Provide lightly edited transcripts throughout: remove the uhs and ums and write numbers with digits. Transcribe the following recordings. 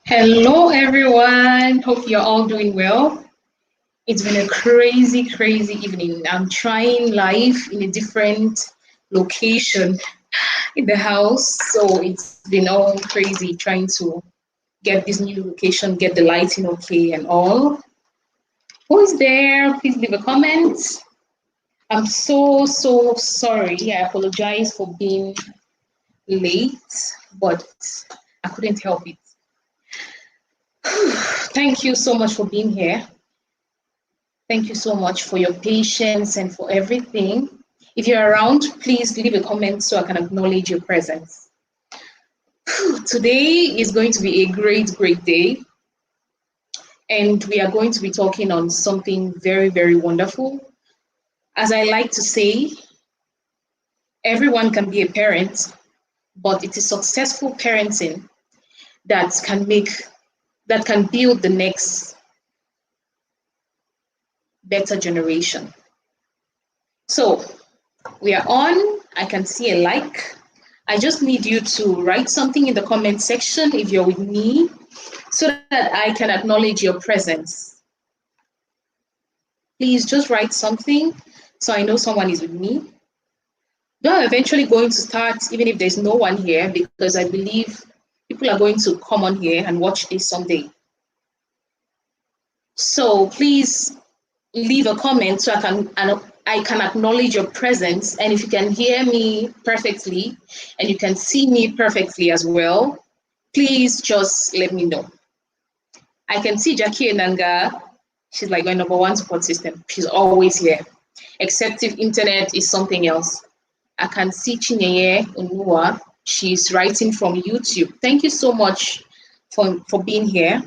Hello, everyone. Hope you're all doing well. It's been a crazy, crazy evening. I'm trying life in a different location in the house. So it's been all crazy trying to get this new location, get the lighting okay and all. Who is there? Please leave a comment. I'm so sorry. I apologize for being late, but I couldn't help it. Thank you so much for being here. Thank you so much for your patience and for everything. If you're around, please leave a comment so I can acknowledge your presence. Today is going to be a great day, and we are going to be talking on something very wonderful. As I like to say, everyone can be a parent, but it is successful parenting that can build the next better generation. So we are on. I can see a like. I just need you to write something in the comment section if you're with me so that I can acknowledge your presence. Please just write something so I know someone is with me. Though I'm eventually going to start even if there's no one here because I believe people are going to come on here and watch this someday. So please leave a comment so I can acknowledge your presence. And if you can hear me perfectly and you can see me perfectly as well, please just let me know. I can see Jackie Enanga. She's like my number one support system. She's always here, except if internet is something else. I can see Chinyeye Unua. She's writing from YouTube. Thank you so much for being here.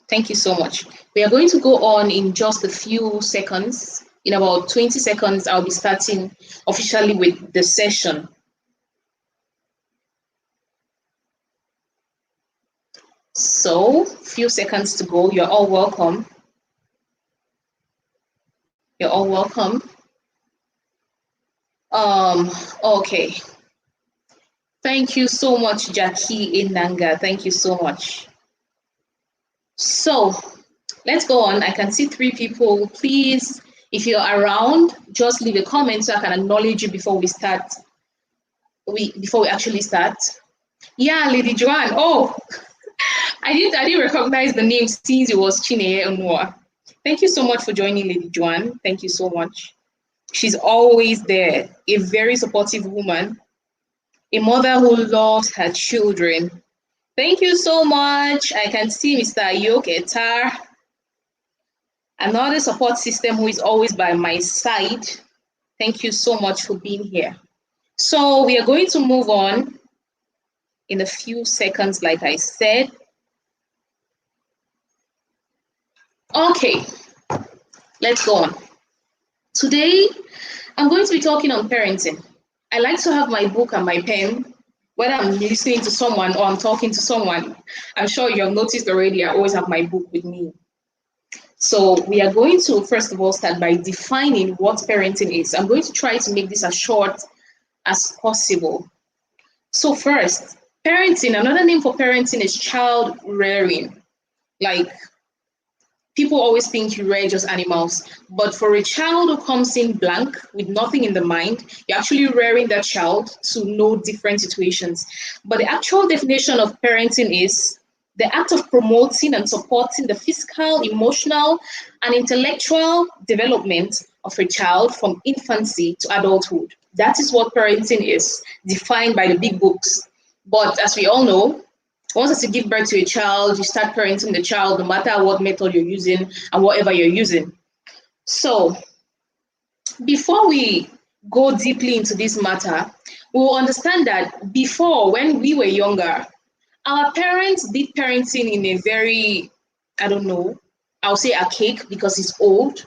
Thank you so much. We are going to go on in just a few seconds. In about 20 seconds, I'll be starting officially with the session. So, few seconds to go. You're all welcome. You're all welcome. Okay. Thank you so much, Jackie Inanga. Thank you so much. So, let's go on. I can see 3 people. Please, if you're around, just leave a comment so I can acknowledge you before we start. Before we actually start. Yeah, Lady Joanne. Oh, I didn't recognize the name since it was Chineye Onua. Thank you so much for joining, Lady Joanne. Thank you so much. She's always there, a very supportive woman, a mother who loves her children. Thank you so much. I can see Mr. Ayok Etar, another support system who is always by my side. Thank you so much for being here. So we are going to move on in a few seconds, like I said. Okay, let's go on. Today, I'm going to be talking on parenting. I like to have my book and my pen, whether I'm listening to someone or I'm talking to someone. I'm sure you have noticed already, I always have my book with me. So we are going to, first of all, start by defining what parenting is. I'm going to try to make this as short as possible. So first, parenting, another name for parenting is child rearing. Like, people always think you rear just animals, but for a child who comes in blank with nothing in the mind, you're actually rearing that child to know different situations. But the actual definition of parenting is the act of promoting and supporting the physical, emotional, and intellectual development of a child from infancy to adulthood. That is what parenting is, defined by the big books. But as we all know, once you give birth to a child, you start parenting the child no matter what method you're using and whatever you're using. So before we go deeply into this matter, we will understand that before, when we were younger, our parents did parenting in a very, I don't know, I'll say archaic because it's old.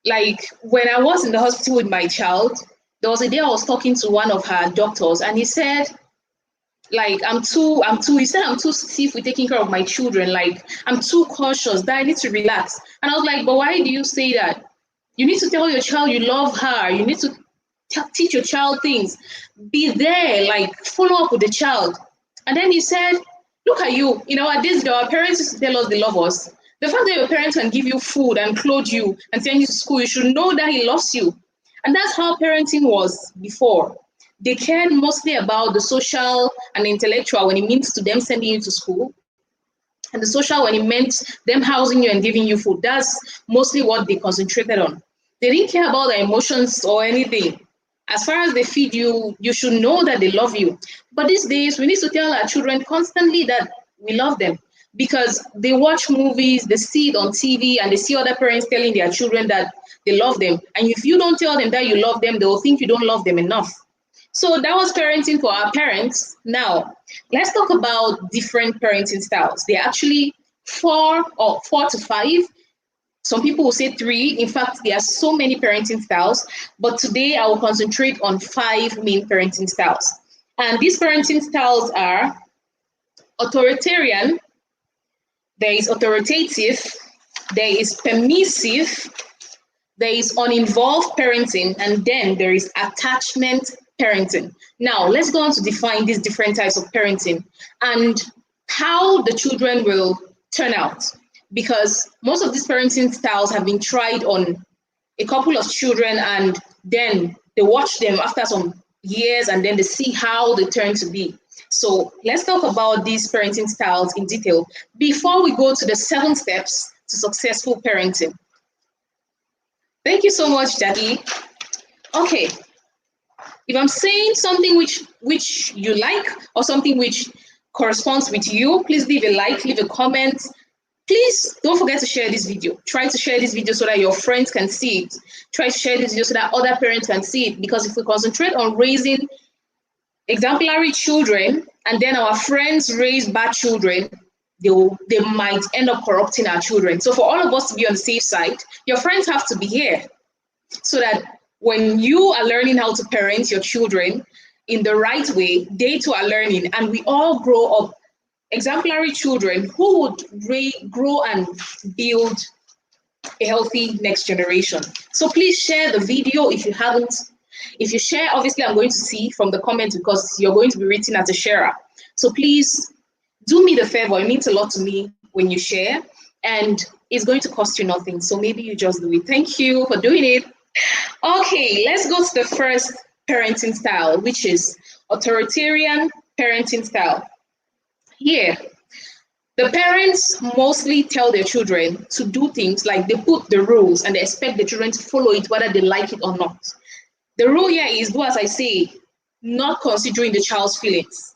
Like when I was in the hospital with my child, there was a day I was talking to one of her doctors and he said, like, he said I'm too stiff with taking care of my children. Like, I'm too cautious that I need to relax. And I was like, but why do you say that? You need to tell your child you love her. You need to teach your child things. Be there, like, follow up with the child. And then he said, look at you, at this, our parents used to tell us they love us. The fact that your parents can give you food and clothe you and send you to school, you should know that he loves you. And that's how parenting was before. They cared mostly about the social and intellectual when it means to them sending you to school, and the social when it meant them housing you and giving you food. That's mostly what they concentrated on. They didn't care about their emotions or anything. As far as they feed you, you should know that they love you. But these days, we need to tell our children constantly that we love them, because they watch movies, they see it on TV, and they see other parents telling their children that they love them. And if you don't tell them that you love them, they will think you don't love them enough. So that was parenting for our parents. Now, let's talk about different parenting styles. There are actually four to five. Some people will say three. In fact, there are so many parenting styles. But today I will concentrate on five main parenting styles. And these parenting styles are authoritarian, there is authoritative, there is permissive, there is uninvolved parenting, and then there is attachment parenting. Now, let's go on to define these different types of parenting and how the children will turn out. Because most of these parenting styles have been tried on a couple of children, and then they watch them after some years, and then they see how they turn to be. So let's talk about these parenting styles in detail before we go to the 7 steps to successful parenting. Thank you so much, Jackie. Okay, if I'm saying something which you like or something which corresponds with you, please leave a like, leave a comment. Please don't forget to share this video. Try to share this video so that your friends can see it. Try to share this video so that other parents can see it. Because if we concentrate on raising exemplary children and then our friends raise bad children, they might end up corrupting our children. So for all of us to be on the safe side, your friends have to be here so that when you are learning how to parent your children in the right way, they too are learning, and we all grow up exemplary children who would grow and build a healthy next generation. So please share the video if you haven't. If you share, obviously I'm going to see from the comments because you're going to be written as a sharer. So please do me the favor. It means a lot to me when you share, and it's going to cost you nothing. So maybe you just do it. Thank you for doing it. Okay, let's go to the first parenting style, which is authoritarian parenting style. Here, the parents mostly tell their children to do things, like they put the rules and they expect the children to follow it whether they like it or not. The rule here is do as I say, not considering the child's feelings.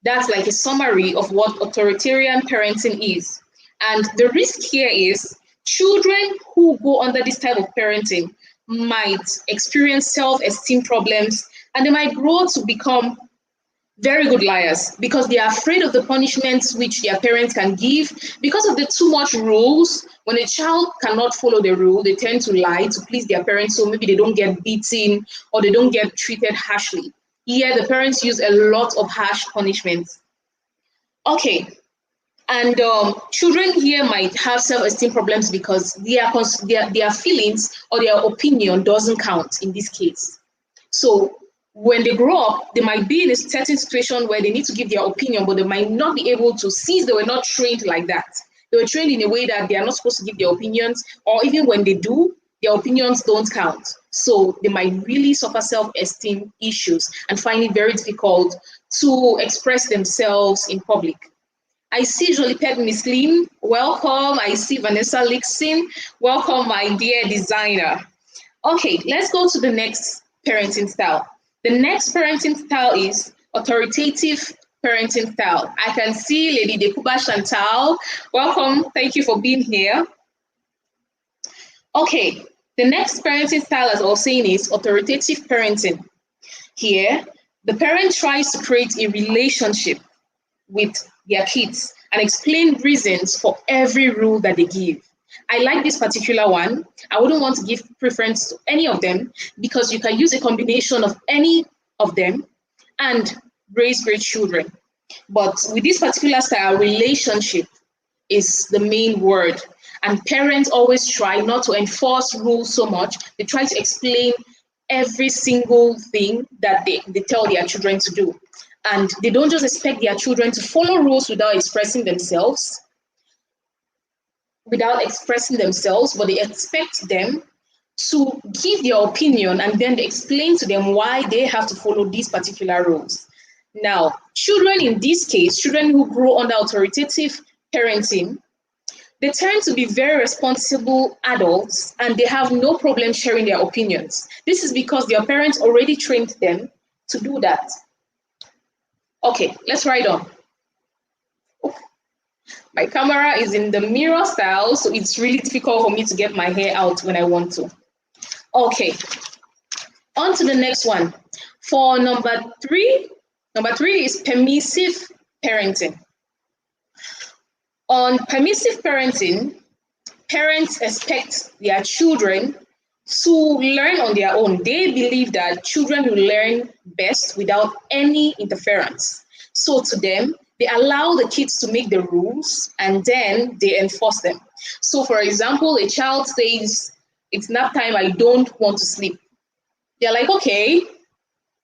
That's like a summary of what authoritarian parenting is. And the risk here is children who go under this type of parenting might experience self-esteem problems, and they might grow to become very good liars because they are afraid of the punishments which their parents can give. Because of the too much rules, when a child cannot follow the rule, they tend to lie to please their parents, so maybe they don't get beaten or they don't get treated harshly. Here, the parents use a lot of harsh punishments. Okay, and children here might have self-esteem problems because their feelings or their opinion doesn't count in this case. So when they grow up, they might be in a certain situation where they need to give their opinion, but they might not be able to, since they were not trained like that. They were trained in a way that they are not supposed to give their opinions, or even when they do, their opinions don't count. So they might really suffer self-esteem issues and find it very difficult to express themselves in public. I see Jolie Pet Miss Lynn, welcome. I see Vanessa Lixin, welcome, my dear designer. Okay, let's go to the next parenting style. The next parenting style is authoritative parenting style. I can see Lady Dekuba Chantal, welcome, thank you for being here. Okay, the next parenting style, as I was saying, is authoritative parenting. Here, the parent tries to create a relationship with their kids and explain reasons for every rule that they give. I like this particular one. I wouldn't want to give preference to any of them because you can use a combination of any of them and raise great children. But with this particular style, relationship is the main word. And parents always try not to enforce rules so much. They try to explain every single thing that they tell their children to do. And they don't just expect their children to follow rules without expressing themselves, but they expect them to give their opinion, and then they explain to them why they have to follow these particular rules. Now, children in this case, children who grow under authoritative parenting, they tend to be very responsible adults and they have no problem sharing their opinions. This is because their parents already trained them to do that. Okay, let's ride on. My camera is in the mirror style, so it's really difficult for me to get my hair out when I want to. Okay, on to the next one. For number three is permissive parenting. On permissive parenting, parents expect their children to learn on their own. They believe that children will learn best without any interference. So to them, they allow the kids to make the rules and then they enforce them. So for example, a child says, it's nap time, I don't want to sleep. They're like, okay,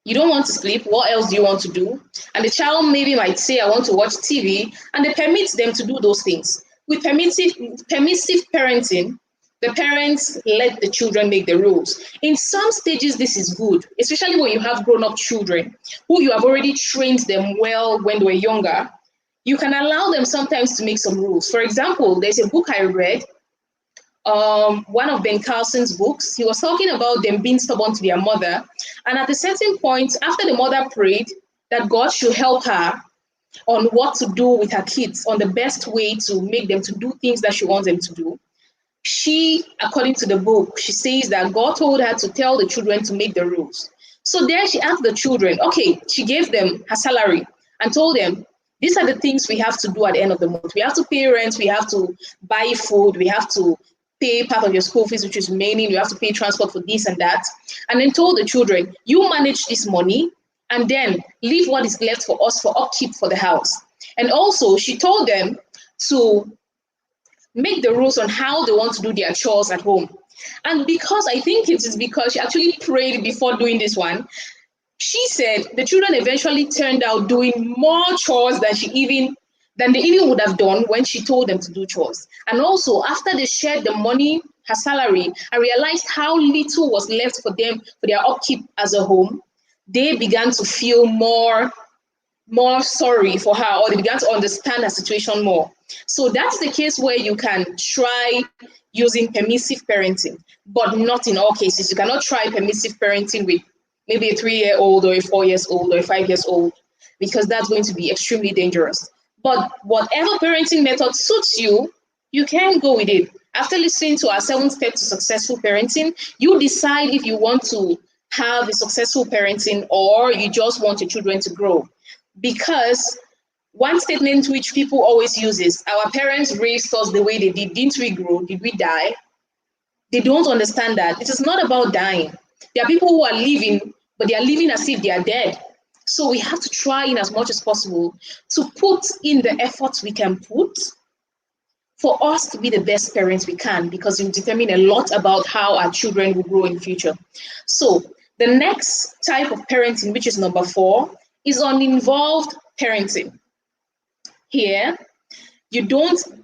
you don't want to sleep, what else do you want to do? And the child maybe might say, I want to watch TV, and they permit them to do those things. With permissive parenting, the parents let the children make the rules. In some stages, this is good, especially when you have grown-up children who you have already trained them well when they were younger. You can allow them sometimes to make some rules. For example, there's a book I read, one of Ben Carlson's books. He was talking about them being stubborn to their mother. And at a certain point, after the mother prayed that God should help her on what to do with her kids, on the best way to make them to do things that she wants them to do, she, according to the book, she says that God told her to tell the children to make the rules. So there she asked the children, okay, she gave them her salary and told them, these are the things we have to do at the end of the month. We have to pay rent, we have to buy food, we have to pay part of your school fees, which is remaining, you have to pay transport for this and that. And then told the children, you manage this money and then leave what is left for us for upkeep for the house. And also she told them to make the rules on how they want to do their chores at home. And because I think it is because she actually prayed before doing this one, she said the children eventually turned out doing more chores than they even would have done when she told them to do chores. And also, after they shared the money, her salary, and realized how little was left for them for their upkeep as a home, they began to feel more sorry for her, or they began to understand her situation more. So that's the case where you can try using permissive parenting, but not in all cases. You cannot try permissive parenting with maybe a 3-year-old or a 4-year-old or a 5-year-old, because that's going to be extremely dangerous. But whatever parenting method suits you, you can go with it. After listening to our 7 steps to successful parenting, you decide if you want to have a successful parenting or you just want your children to grow. Because one statement which people always use is, our parents raised us the way they did. Didn't we grow? Did we die? They don't understand that. It is not about dying. There are people who are living, but they are living as if they are dead. So we have to try in as much as possible to put in the efforts we can put for us to be the best parents we can, because it will determine a lot about how our children will grow in the future. So the next type of parenting, which is number 4, is uninvolved parenting. Here,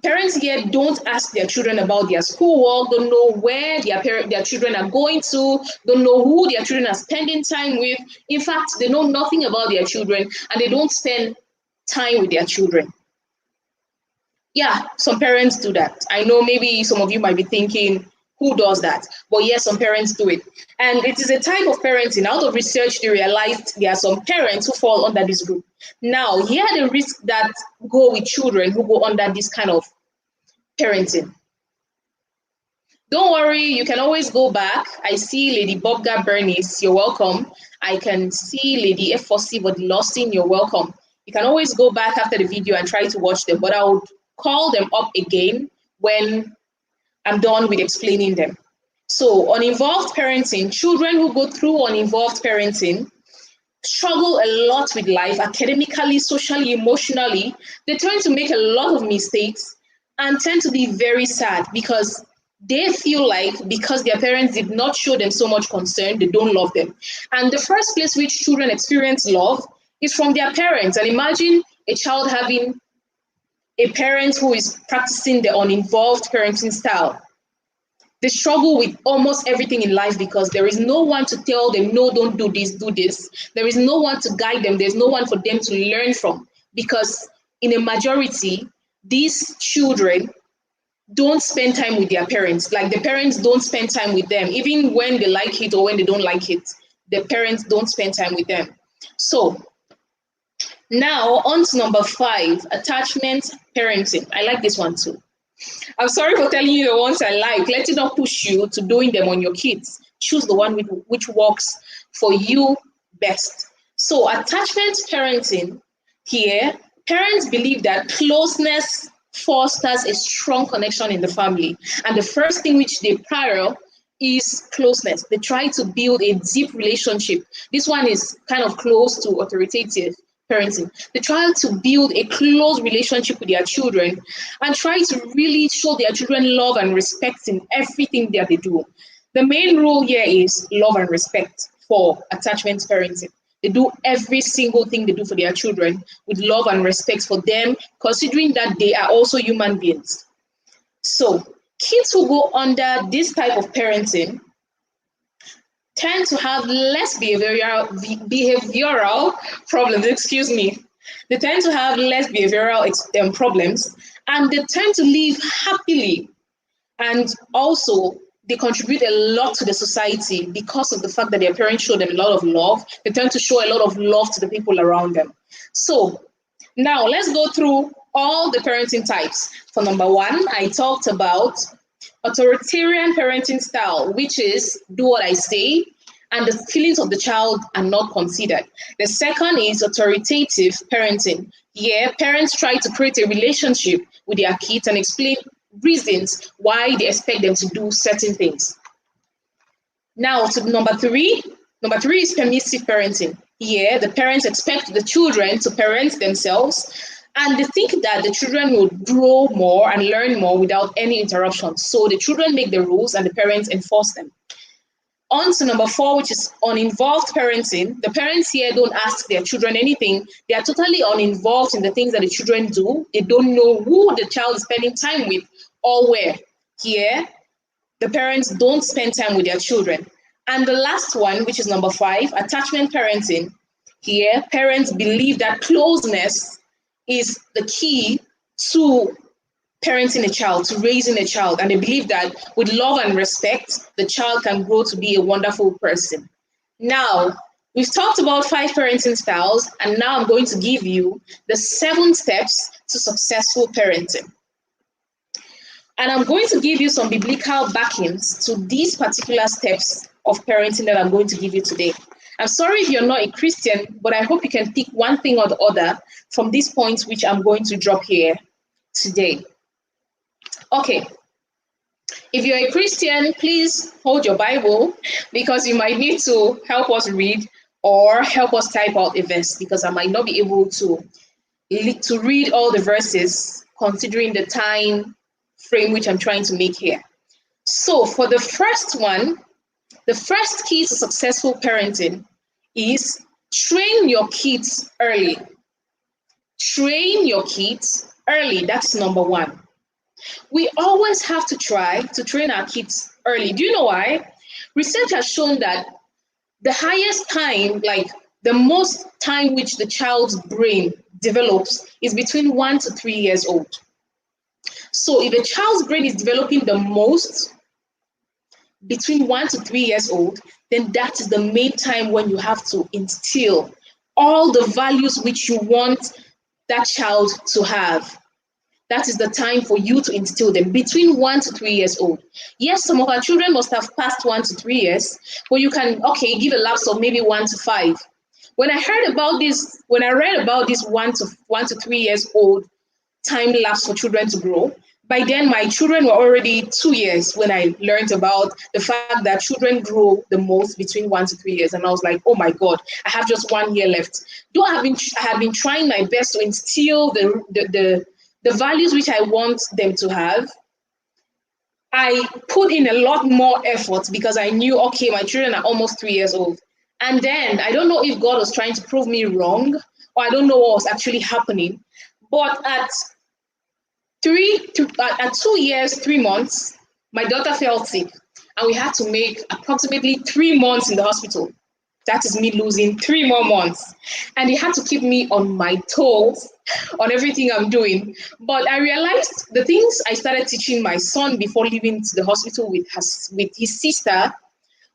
parents here don't ask their children about their schoolwork, don't know where their children are going to, don't know who their children are spending time with. In fact, they know nothing about their children and they don't spend time with their children. Yeah, some parents do that. I know maybe some of you might be thinking, who does that? But yes, some parents do it. And it is a type of parenting. Out of research, they realized there are some parents who fall under this group. Now, here are the risks that go with children who go under this kind of parenting. Don't worry, you can always go back. I see Lady Bobga Bernice, you're welcome. I can see Lady F4C Lawson, you're welcome. You can always go back after the video and try to watch them, but I would call them up again when I'm done with explaining them. So uninvolved parenting, children who go through uninvolved parenting struggle a lot with life, academically, socially, emotionally. They tend to make a lot of mistakes and tend to be very sad because they feel like because their parents did not show them so much concern, they don't love them. And the first place which children experience love It's from their parents. And imagine a child having a parent who is practicing the uninvolved parenting style. They struggle with almost everything in life because there is no one to tell them, no, don't do this, do this. There is no one to guide them. There's no one for them to learn from because in a majority, these children don't spend time with their parents. Like the parents don't spend time with them, even when they like it or when they don't like it. The parents don't spend time with them. So now on to number 5, attachment parenting. I like this one too. I'm sorry for telling you the ones I like. Let it not push you to doing them on your kids. Choose the one which works for you best. So attachment parenting here, parents believe that closeness fosters a strong connection in the family. And the first thing which they prior is closeness. They try to build a deep relationship. This one is kind of close to authoritative parenting. They try to build a close relationship with their children and try to really show their children love and respect in everything that they do. The main rule here is love and respect for attachment parenting. They do every single thing they do for their children with love and respect for them, considering that they are also human beings. So kids who go under this type of parenting tend to have less behavioral problems, They tend to have less behavioral problems, and they tend to live happily. And also, they contribute a lot to the society because of the fact that their parents show them a lot of love. They tend to show a lot of love to the people around them. So now let's go through all the parenting types. For number 1, I talked about authoritarian parenting style, which is do what I say, and the feelings of the child are not considered. The second is authoritative parenting. Here, parents try to create a relationship with their kids and explain reasons why they expect them to do certain things. Now to number 3. Number 3 is permissive parenting. Here, the parents expect the children to parent themselves, and they think that the children will grow more and learn more without any interruption. So the children make the rules and the parents enforce them. On to number 4, which is uninvolved parenting. The parents here don't ask their children anything. They are totally uninvolved in the things that the children do. They don't know who the child is spending time with or where. Here, the parents don't spend time with their children. And the last one, which is number 5, attachment parenting. Here, parents believe that closeness is the key to parenting a child, to raising a child. And they believe that with love and respect, the child can grow to be a wonderful person. Now, we've talked about 5 parenting styles, and now I'm going to give you the 7 steps to successful parenting. And I'm going to give you some biblical backings to these particular steps of parenting that I'm going to give you today. I'm sorry if you're not a Christian, but I hope you can pick one thing or the other from these points which I'm going to drop here today. Okay, if you're a Christian, please hold your Bible because you might need to help us read or help us type out a verse because I might not be able to read all the verses considering the time frame which I'm trying to make here. So for the first one, the first key to successful parenting is train your kids early. Train your kids early. That's number 1. We always have to try to train our kids early. Do you know why? Research has shown that the highest time, like the most time which the child's brain develops is between 1 to 3 years old. So if a child's brain is developing the most between 1 to 3 years old, then that is the main time when you have to instill all the values which you want that child to have. That is the time for you to instill them between 1 to 3 years old. Yes, some of our children must have passed 1 to 3 years, but you can, give a lapse of maybe 1 to 5. When I read about this 1 to 3 years old time lapse for children to grow, by then my children were already 2 years when I learned about the fact that children grow the most between 1 to 3 years. And I was like, oh my God, I have just 1 year left. Though I have been trying my best to instill the values which I want them to have, I put in a lot more effort because I knew, okay, my children are almost 3 years old. And then I don't know if God was trying to prove me wrong, or I don't know what was actually happening. But at 2 years, 3 months, my daughter fell sick, and we had to make approximately 3 months in the hospital. That is me losing 3 more months. And they had to keep me on my toes on everything I'm doing. But I realized the things I started teaching my son before leaving to the hospital with his sister,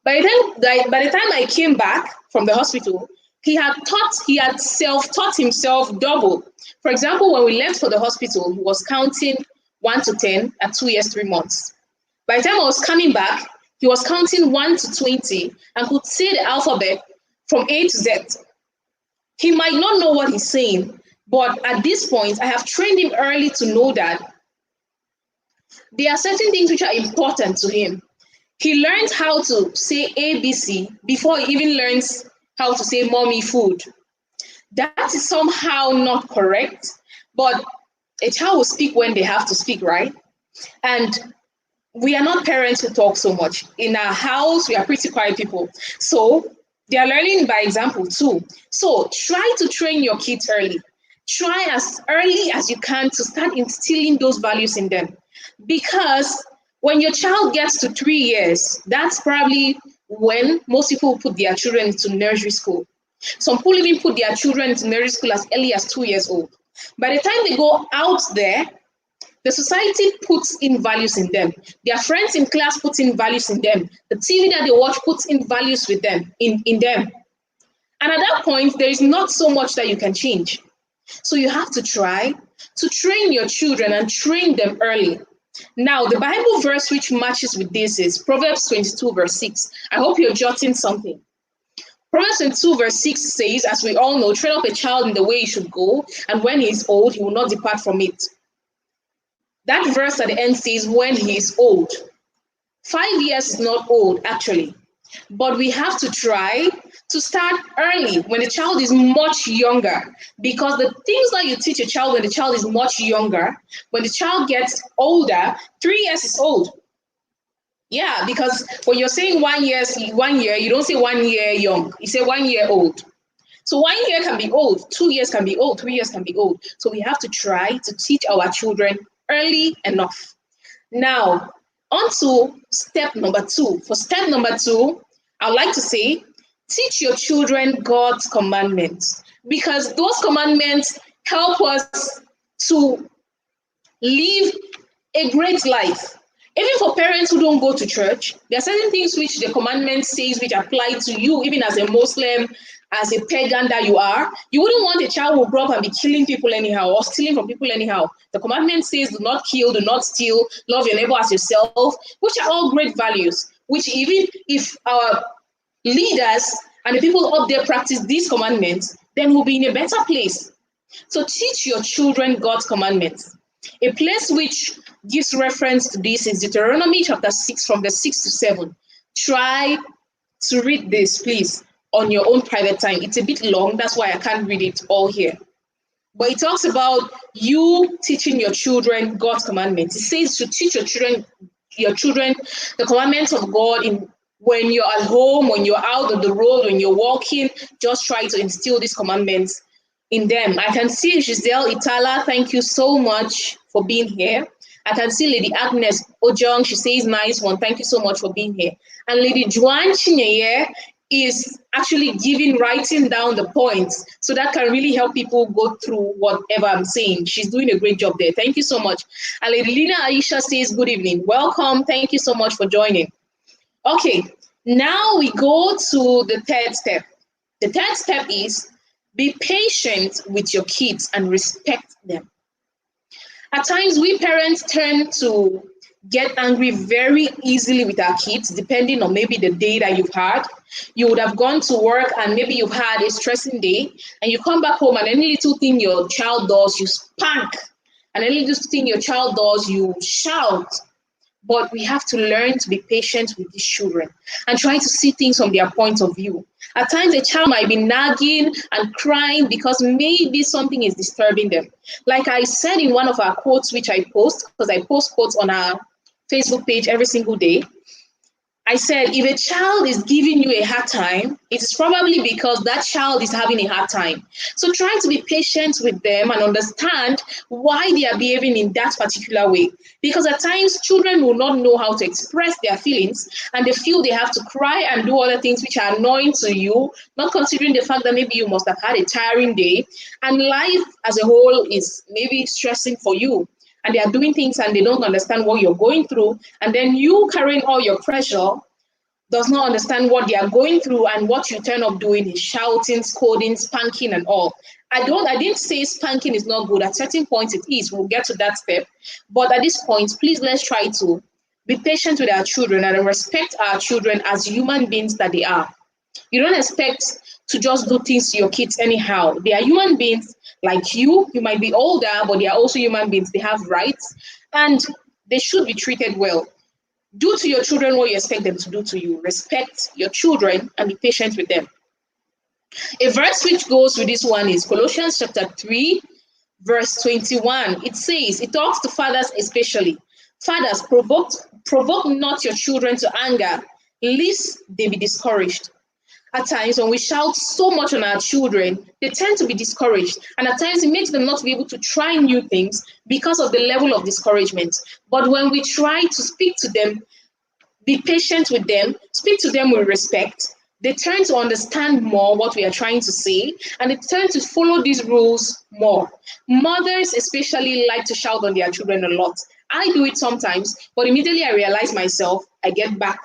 by the time I came back from the hospital, he had self-taught himself double. For example, when we left for the hospital, he was counting 1 to 10 at 2 years, 3 months. By the time I was coming back, he was counting 1 to 20 and could say the alphabet from A to Z. He might not know what he's saying, but at this point, I have trained him early to know that there are certain things which are important to him. He learns how to say ABC before he even learns how to say mommy food. That is somehow not correct, but a child will speak when they have to speak, right? And we are not parents who talk so much. In our house, we are pretty quiet people. So they are learning by example too. So try to train your kids early. Try as early as you can to start instilling those values in them. Because when your child gets to 3 years, that's probably when most people put their children into nursery school. Some people even put their children into nursery school as early as 2 years old. By the time they go out there, the society puts in values in them. Their friends in class put in values in them. The TV that they watch puts in values with them in them. And at that point, there is not so much that you can change. So you have to try to train your children and train them early. Now, the Bible verse which matches with this is Proverbs 22, verse 6. I hope you're jotting something. Proverbs 22, verse 6 says, as we all know, train up a child in the way he should go, and when he is old, he will not depart from it. That verse at the end says, when he is old. 5 years is not old, actually. But we have to try to start early when the child is much younger, because the things that you teach a child when the child is much younger, when the child gets older, 3 years is old. Yeah, because when you're saying 1 year, you don't say 1 year young, you say 1 year old. So 1 year can be old, 2 years can be old, 3 years can be old. So we have to try to teach our children early enough. Now, on to step number 2. For step number 2, I'd like to say, teach your children God's commandments, because those commandments help us to live a great life. Even for parents who don't go to church, there are certain things which the commandment says which apply to you, even as a Muslim, as a pagan that you are. You wouldn't want a child who grow up and be killing people anyhow or stealing from people anyhow. The commandment says, do not kill, do not steal, love your neighbor as yourself, which are all great values, which even if our leaders and the people up there practice these commandments, then we'll be in a better place. So teach your children God's commandments. A place which gives reference to this is Deuteronomy chapter 6 from verse 6 to 7. Try to read this, please, on your own private time. It's a bit long, that's why I can't read it all here. But it talks about you teaching your children God's commandments. It says to teach your children the commandments of God when you're at home, when you're out on the road, when you're walking. Just try to instill these commandments in them. I can see Giselle Itala, thank you so much for being here. I can see Lady Agnes Ojong, she says nice one, thank you so much for being here. And Lady Juan Chinyeye is actually writing down the points, so that can really help people go through whatever I'm saying. She's doing a great job there. Thank you so much. And Lady Lina Aisha says good evening. Welcome. Thank you so much for joining. Okay, now we go to the third step. The third step is be patient with your kids and respect them. At times, we parents tend to get angry very easily with our kids, depending on maybe the day that you've had. You would have gone to work and maybe you've had a stressing day, and you come back home and any little thing your child does, you spank. And any little thing your child does, you shout. But we have to learn to be patient with these children and try to see things from their point of view. At times, a child might be nagging and crying because maybe something is disturbing them. Like I said in one of our quotes, which I post, because I post quotes on our Facebook page every single day, I said, if a child is giving you a hard time, it is probably because that child is having a hard time. So try to be patient with them and understand why they are behaving in that particular way. Because at times, children will not know how to express their feelings and they feel they have to cry and do other things which are annoying to you, not considering the fact that maybe you must have had a tiring day and life as a whole is maybe stressing for you, and they are doing things and they don't understand what you're going through, and then you carrying all your pressure does not understand what they are going through, and what you turn up doing is shouting, scolding, spanking and all. I didn't say spanking is not good. At certain points it is. We'll get to that step. But at this point, please let's try to be patient with our children and respect our children as human beings that they are. You don't expect to just do things to your kids anyhow. They are human beings like you. You might be older, but they are also human beings. They have rights and they should be treated well. Do to your children what you expect them to do to you. Respect your children and be patient with them. A verse which goes with this one is Colossians chapter 3, verse 21. It says, it talks to fathers especially. Fathers, provoke not your children to anger, lest they be discouraged. At times, when we shout so much on our children, they tend to be discouraged. And at times, it makes them not be able to try new things because of the level of discouragement. But when we try to speak to them, be patient with them, speak to them with respect, they tend to understand more what we are trying to say, and they tend to follow these rules more. Mothers especially like to shout on their children a lot. I do it sometimes, but immediately I realize myself, I get back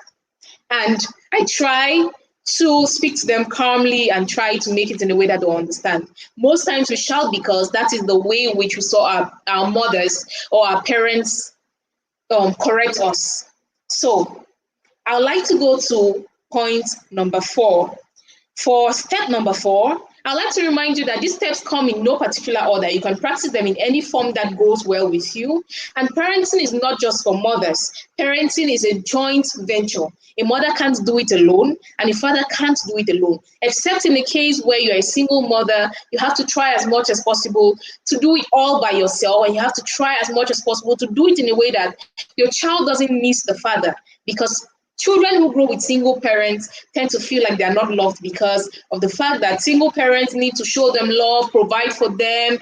and I try to speak to them calmly and try to make it in a way that they'll understand. Most times we shout because that is the way in which we saw our mothers or our parents correct us. So I would like to go to point number 4. For step number 4, I'd like to remind you that these steps come in no particular order. You can practice them in any form that goes well with you. And parenting is not just for mothers. Parenting is a joint venture. A mother can't do it alone, and a father can't do it alone. Except in the case where you're a single mother, you have to try as much as possible to do it all by yourself, and you have to try as much as possible to do it in a way that your child doesn't miss the father. Because children who grow with single parents tend to feel like they are not loved because of the fact that single parents need to show them love, provide for them,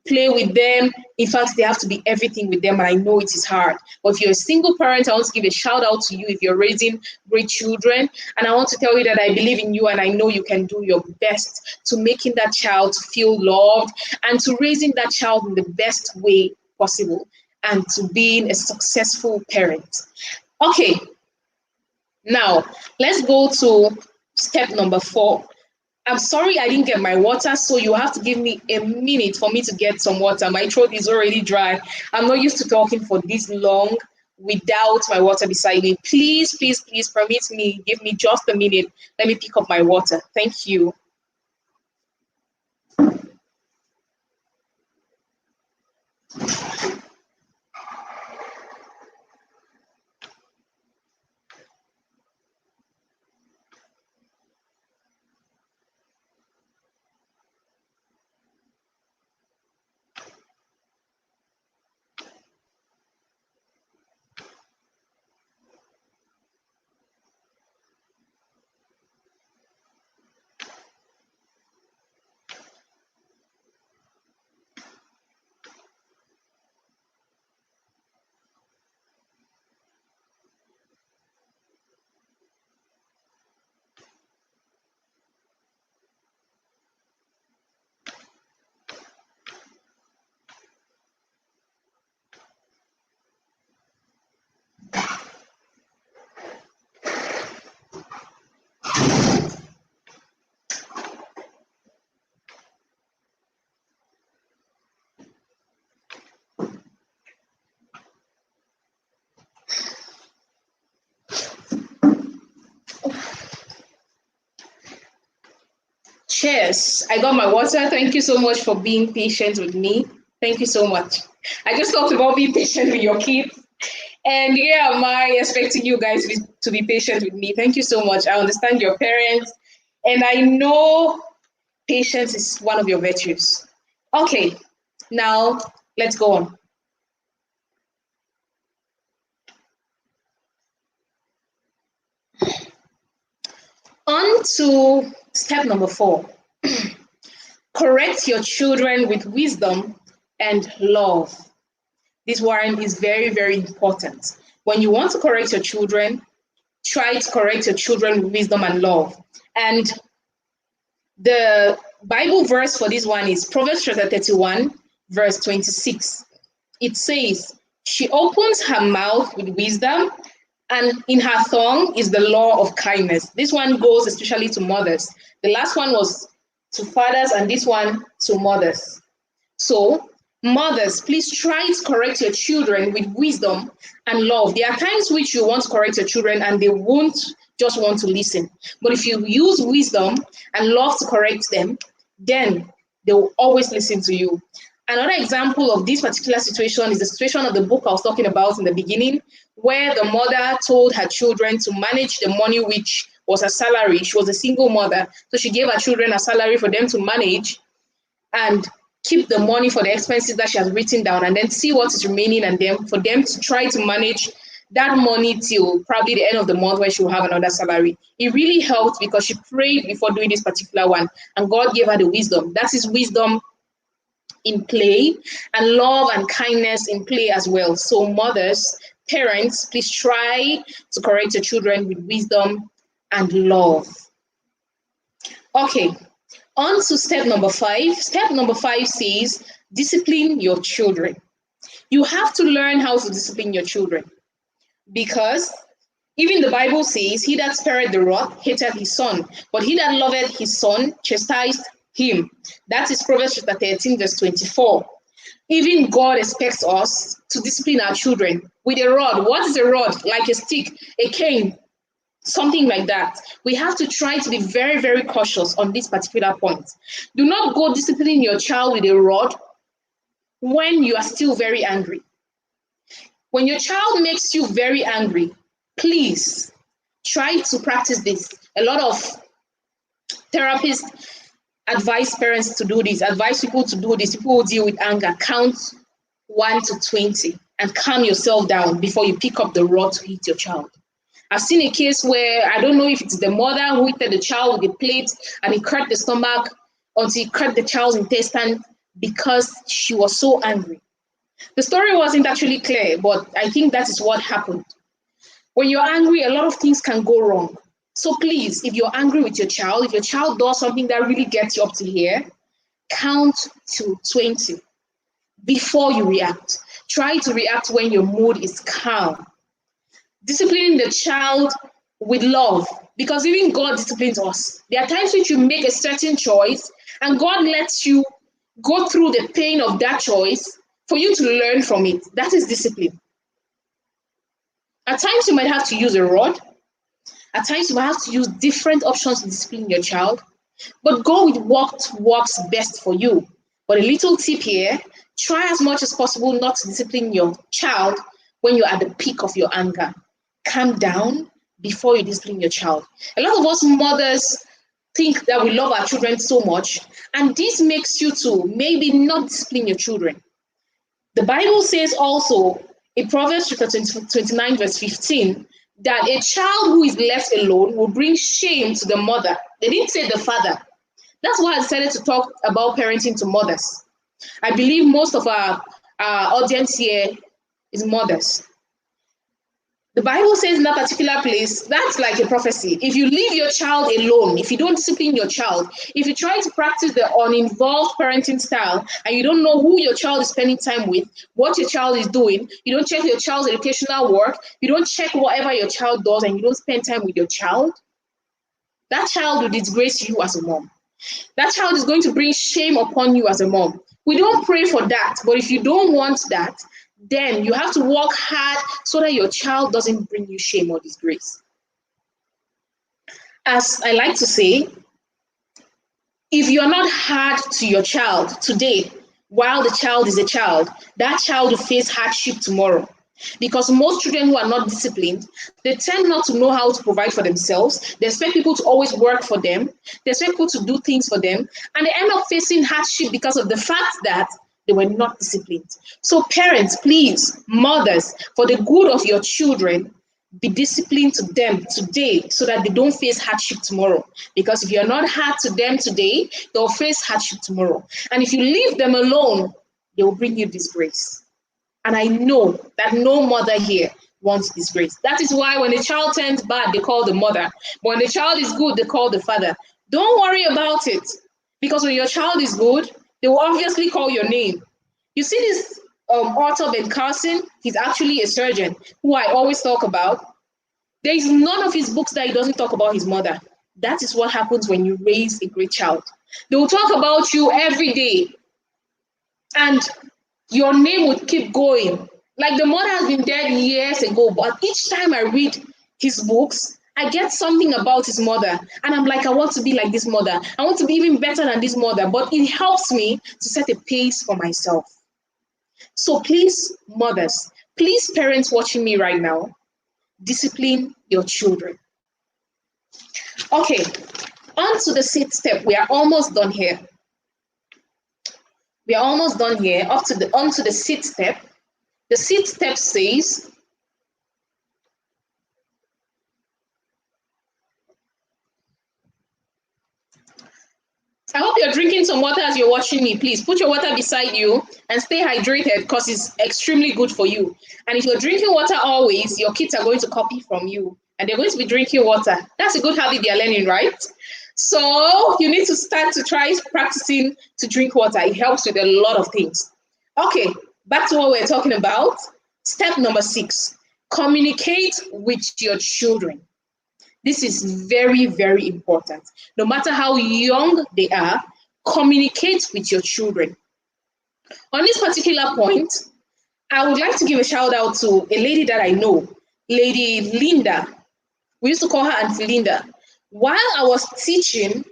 play with them. In fact, they have to be everything with them, and I know it is hard. But if you're a single parent, I want to give a shout out to you if you're raising great children. And I want to tell you that I believe in you, and I know you can do your best to making that child feel loved and to raising that child in the best way possible and to being a successful parent. Okay, now, let's go to step number 4. I'm sorry I didn't get my water, so you have to give me a minute for me to get some water. My throat is already dry. I'm not used to talking for this long without my water beside me. Please, please, please permit me, give me just a minute. Let me pick up my water. Thank you. Cheers. I got my water. Thank you so much for being patient with me. Thank you so much. I just talked about being patient with your kids. And here am I expecting you guys to be patient with me. Thank you so much. I understand your parents. And I know patience is one of your virtues. Okay, now let's go on. On to step number 4. Correct your children with wisdom and love. This one is very, very important. When you want to correct your children, try to correct your children with wisdom and love. And the Bible verse for this one is Proverbs chapter 31, verse 26. It says, "She opens her mouth with wisdom, and in her tongue is the law of kindness." This one goes especially to mothers. The last one was to fathers, and this one to mothers. So, mothers, please try to correct your children with wisdom and love. There are times which you want to correct your children and they won't just want to listen. But if you use wisdom and love to correct them, then they will always listen to you. Another example of this particular situation is the situation of the book I was talking about in the beginning, where the mother told her children to manage the money which was her salary. She was a single mother, so she gave her children a salary for them to manage and keep the money for the expenses that she has written down, and then see what is remaining, and then for them to try to manage that money till probably the end of the month when she will have another salary. It really helped because she prayed before doing this particular one, and God gave her the wisdom. That is wisdom in play, and love and kindness in play as well. So mothers, parents, please try to correct your children with wisdom and love. Okay, on to step number 5. Step number 5 says, discipline your children. You have to learn how to discipline your children, because even the Bible says, "He that spareth the rod hateth his son, but he that loveth his son chastised him." That is Proverbs chapter 13, verse 24. Even God expects us to discipline our children with a rod. What is a rod? Like a stick, a cane, something like that. We have to try to be very, very cautious on this particular point. Do not go disciplining your child with a rod when you are still very angry. When your child makes you very angry, please try to practice this. A lot of therapists advise parents to do this, advise people to do this. People who deal with anger, count 1 to 20 and calm yourself down before you pick up the rod to hit your child. I've seen a case where, I don't know if it's the mother who hit the child with a plate and it cut the stomach until it cut the child's intestine because she was so angry. The story wasn't actually clear, but I think that is what happened. When you're angry, a lot of things can go wrong. So please, if you're angry with your child, if your child does something that really gets you up to here, count to 20 before you react. Try to react when your mood is calm. Disciplining the child with love, because even God disciplines us. There are times which you make a certain choice and God lets you go through the pain of that choice for you to learn from it. That is discipline. At times you might have to use a rod. At times you might have to use different options to discipline your child, but go with what works best for you. But a little tip here, try as much as possible not to discipline your child when you're at the peak of your anger. Calm down before you discipline your child. A lot of us mothers think that we love our children so much, and this makes you to maybe not discipline your children. The Bible says also in Proverbs chapter 29, verse 15, that a child who is left alone will bring shame to the mother. They didn't say the father. That's why I decided to talk about parenting to mothers. I believe most of our audience here is mothers. The Bible says in that particular place, that's like a prophecy. If you leave your child alone, if you don't discipline your child, if you try to practice the uninvolved parenting style and you don't know who your child is spending time with, what your child is doing, you don't check your child's educational work, you don't check whatever your child does, and you don't spend time with your child, that child will disgrace you as a mom. That child is going to bring shame upon you as a mom. We don't pray for that, but if you don't want that, then you have to work hard so that your child doesn't bring you shame or disgrace. As I like to say, if you're not hard to your child today, while the child is a child, that child will face hardship tomorrow. Because most children who are not disciplined, they tend not to know how to provide for themselves. They expect people to always work for them. They expect people to do things for them. And they end up facing hardship because of the fact that they were not disciplined. So parents, please, mothers, for the good of your children, Be disciplined to them today so that they don't face hardship tomorrow. Because if you're not hard to them today, they'll face hardship tomorrow. And if you leave them alone, they will bring you disgrace. And I know that no mother here wants disgrace. That is why when a child turns bad, they call the mother. But when the child is good, they call the father. Don't worry about it. Because when your child is good, they will obviously call your name. You see this author Ben Carson, he's actually a surgeon who I always talk about. There is none of his books that he doesn't talk about his mother. That is what happens when you raise a great child. They will talk about you every day. And your name would keep going. Like the mother has been dead years ago, but each time I read his books, I get something about his mother. And I'm like, I want to be like this mother. I want to be even better than this mother. But it helps me to set a pace for myself. So please, mothers, please, parents watching me right now, discipline your children. Okay, on to the sixth step. We are almost done here. We are almost done here. Onto the sixth step. The sixth step says, I hope you're drinking some water as you're watching me. Please put your water beside you and stay hydrated because it's extremely good for you. And if you're drinking water always, your kids are going to copy from you and they're going to be drinking water. That's a good habit they're learning, right? So you need to start to try practicing to drink water. It helps with a lot of things. Okay, back to what we're talking about. Step number 6, communicate with your children. This is very, very important. No matter how young they are, communicate with your children. On this particular point, I would like to give a shout out to a lady that I know, Lady Linda. We used to call her Auntie Linda. When I was teaching,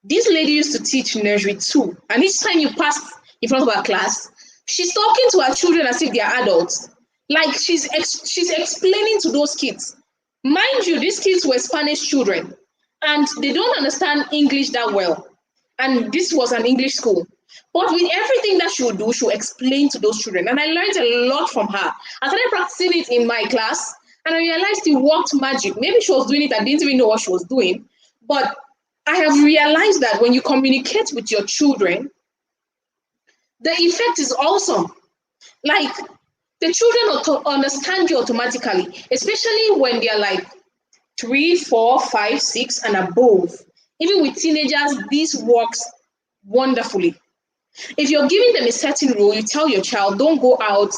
this lady used to teach nursery 2. And each time you passed in front of her class, she's talking to her children as if they are adults. Like she's explaining to those kids. Mind you, these kids were Spanish children and they don't understand English that well. And this was an English school. But with everything that she would do, she would explain to those children. And I learned a lot from her. I started practicing it in my class and I realized it worked magic. Maybe she was doing it, I didn't even know what she was doing. But I have realized that when you communicate with your children, the effect is awesome. Like, the children understand you automatically, especially when they're like 3, 4, 5, 6 and above. Even with teenagers, this works wonderfully. If you're giving them a certain rule, you tell your child, don't go out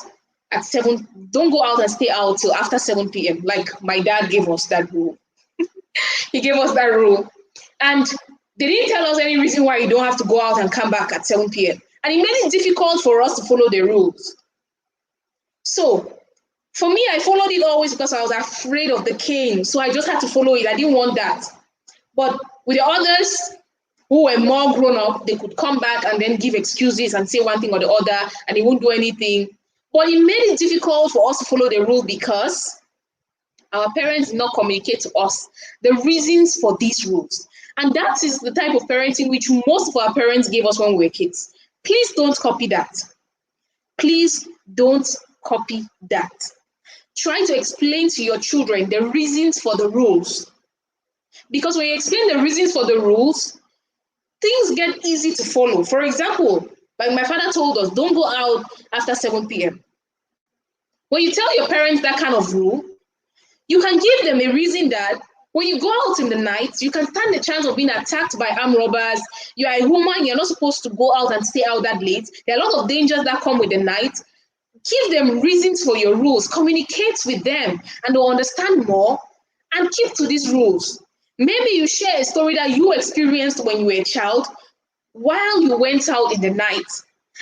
and stay out till after 7 p.m. Like my dad gave us that rule. He gave us that rule. And they didn't tell us any reason why you don't have to go out and come back at 7 p.m. And it made it difficult for us to follow the rules. So for me, I followed it always because I was afraid of the cane. So I just had to follow it. I didn't want that. But with the others who were more grown up, they could come back and then give excuses and say one thing or the other, and they won't do anything. But it made it difficult for us to follow the rule because our parents did not communicate to us the reasons for these rules. And that is the type of parenting which most of our parents gave us when we were kids. Please don't copy that. Please don't copy that. Try to explain to your children the reasons for the rules. Because when you explain the reasons for the rules, things get easy to follow. For example, like my father told us, don't go out after 7 p.m. When you tell your parents that kind of rule, you can give them a reason that when you go out in the night, you can stand the chance of being attacked by armed robbers. You are a woman, you're not supposed to go out and stay out that late. There are a lot of dangers that come with the night. Give them reasons for your rules. Communicate with them and they'll understand more and keep to these rules. Maybe you share a story that you experienced when you were a child while you went out in the night.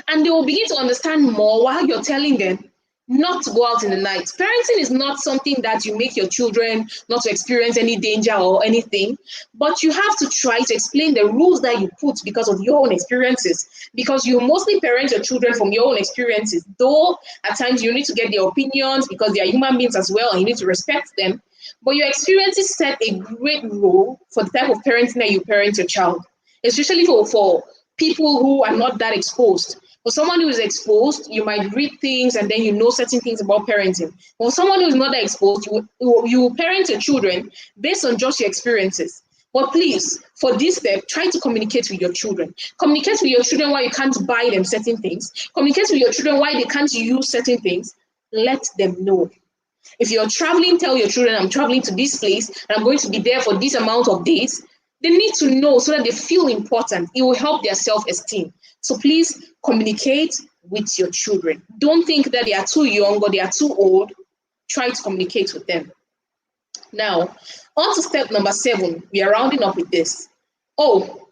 And they will begin to understand more while you're telling them not to go out in the night. Parenting is not something that you make your children not to experience any danger or anything, but you have to try to explain the rules that you put because of your own experiences, because you mostly parent your children from your own experiences, though at times you need to get their opinions because they are human beings as well and you need to respect them. But your experiences set a great role for the type of parenting that you parent your child, especially for people who are not that exposed. For someone who is exposed, you might read things and then you know certain things about parenting. For someone who is not that exposed, you will parent your children based on just your experiences. But please, for this step, try to communicate with your children. Communicate with your children why you can't buy them certain things. Communicate with your children why they can't use certain things. Let them know. If you're traveling, tell your children, I'm traveling to this place and I'm going to be there for this amount of days. They need to know so that they feel important. It will help their self-esteem. So please communicate with your children. Don't think that they are too young or they are too old. Try to communicate with them. Now, on to step number 7. We are rounding up with this. Oh,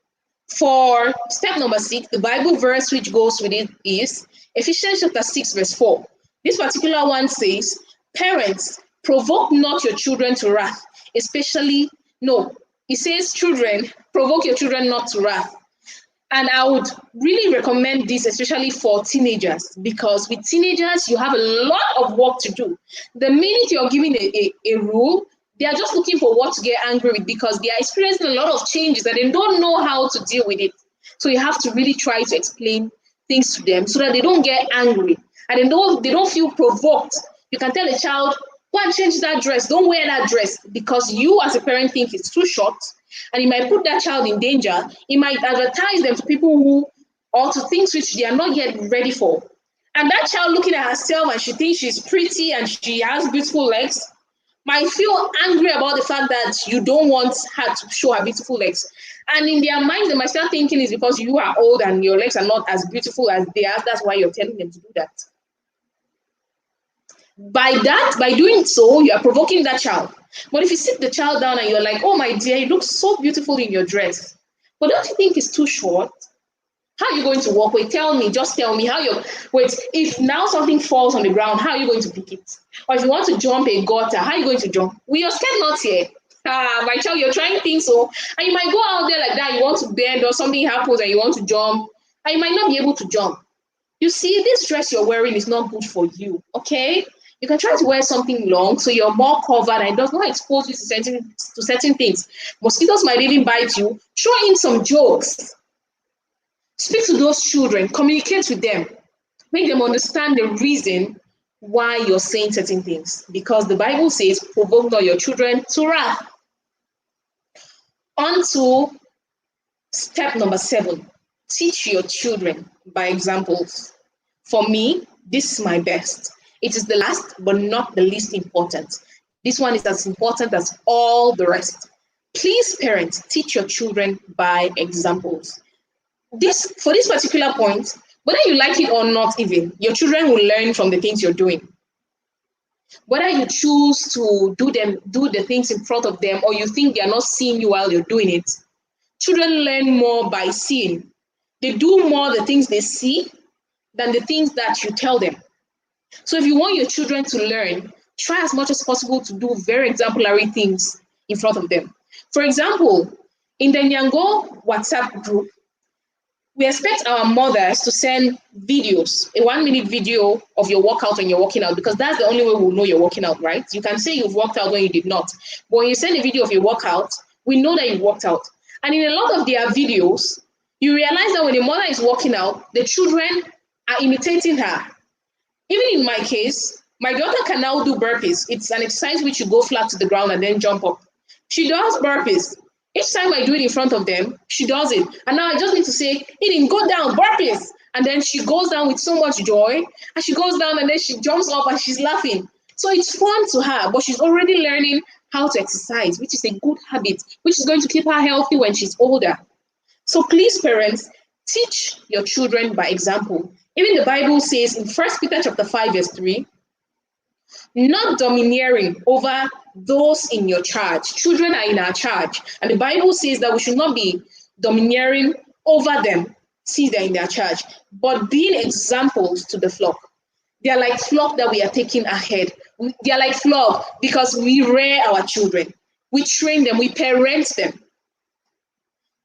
for step number 6, the Bible verse which goes with it is Ephesians chapter 6, verse 4. This particular one says, parents, provoke not your children to wrath, especially, no, it says, children, provoke your children not to wrath. And I would really recommend this, especially for teenagers, because with teenagers, you have a lot of work to do. The minute you're giving a rule, they are just looking for what to get angry with because they are experiencing a lot of changes and they don't know how to deal with it. So you have to really try to explain things to them so that they don't get angry and they don't feel provoked. You can tell a child, go and change that dress. Don't wear that dress because you as a parent think it's too short and it might put that child in danger. It might advertise them to people who, or to things which they are not yet ready for. And that child looking at herself and she thinks she's pretty and she has beautiful legs might feel angry about the fact that you don't want her to show her beautiful legs. And in their minds, they might start thinking it's because you are old and your legs are not as beautiful as they are. That's why you're telling them to do that. By doing so, you are provoking that child. But if you sit the child down and you're like, oh my dear, you look so beautiful in your dress, but don't you think it's too short? How are you going to walk? Wait, just tell me how if now something falls on the ground, how are you going to pick it? Or if you want to jump a gutter, how are you going to jump? With your skirt not here. My child, you're trying things so, and you might go out there like that, you want to bend or something happens and you want to jump, and you might not be able to jump. You see, this dress you're wearing is not good for you, okay? You can try to wear something long so you're more covered and it does not expose you to certain things. Mosquitoes might even bite you. Throw in some jokes. Speak to those children, communicate with them, make them understand the reason why you're saying certain things. Because the Bible says, provoke not your children to wrath. On to step number 7, teach your children by examples. For me, this is my best. It is the last, but not the least important. This one is as important as all the rest. Please, parents, teach your children by examples. For this particular point, whether you like it or not even, your children will learn from the things you're doing. Whether you choose to do the things in front of them or you think they're not seeing you while you're doing it, children learn more by seeing. They do more the things they see than the things that you tell them. So if you want your children to learn, try as much as possible to do very exemplary things in front of them. For example, in the Nyango WhatsApp group, we expect our mothers to send videos, a 1-minute video of your workout when you're working out, because that's the only way we'll know you're working out, right? You can say you've worked out when you did not. But when you send a video of your workout, we know that you've worked out. And in a lot of their videos, you realize that when the mother is working out, the children are imitating her. Even in my case, my daughter can now do burpees. It's an exercise which you go flat to the ground and then jump up. She does burpees. Each time I do it in front of them, she does it. And now I just need to say, Eden, go down, burpees. And then she goes down with so much joy. And she goes down and then she jumps up and she's laughing. So it's fun to her, but she's already learning how to exercise, which is a good habit, which is going to keep her healthy when she's older. So please, parents, teach your children by example. Even the Bible says in 1 Peter chapter 5, verse 3, not domineering over those in your charge. Children are in our charge. And the Bible says that we should not be domineering over them since they're in their charge, but being examples to the flock. They are like flock that we are taking ahead. They are like flock because we rear our children. We train them, we parent them.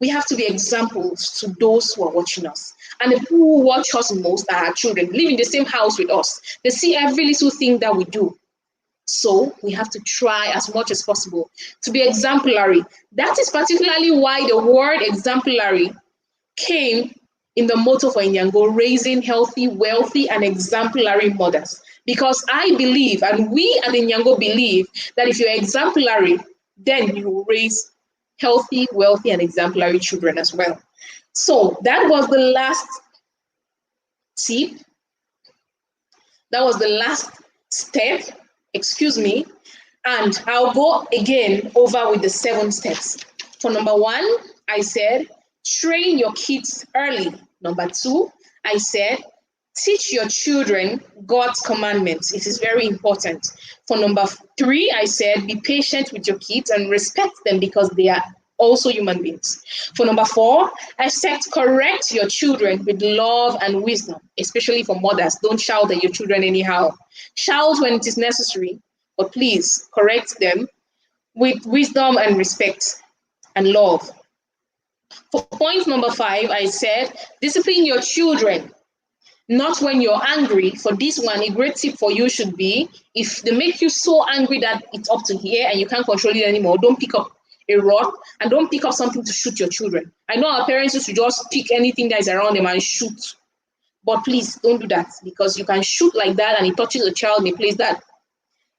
We have to be examples to those who are watching us. And the people who watch us most are our children, live in the same house with us. They see every little thing that we do. So we have to try as much as possible to be exemplary. That is particularly why the word exemplary came in the motto for Inyango, raising healthy, wealthy, and exemplary mothers. Because I believe, and we at Inyango believe, that if you're exemplary, then you will raise healthy, wealthy, and exemplary children as well. So that was the last tip. That was the last step, excuse me. And I'll go again over with the 7 steps. For number 1, I said, train your kids early. Number 2, I said, teach your children God's commandments. It is very important. For number 3, I said, be patient with your kids and respect them because they are also human beings. For number 4, I said, correct your children with love and wisdom, especially for mothers. Don't shout at your children anyhow. Shout when it is necessary, but please correct them with wisdom and respect and love. For point number 5, I said, discipline your children, not when you're angry. For this one, a great tip for you should be, if they make you so angry that it's up to here and you can't control it anymore, don't pick up a rod and don't pick up something to shoot your children. I know our parents used to just pick anything that is around them and shoot. But please don't do that, because you can shoot like that and it touches a child in a place that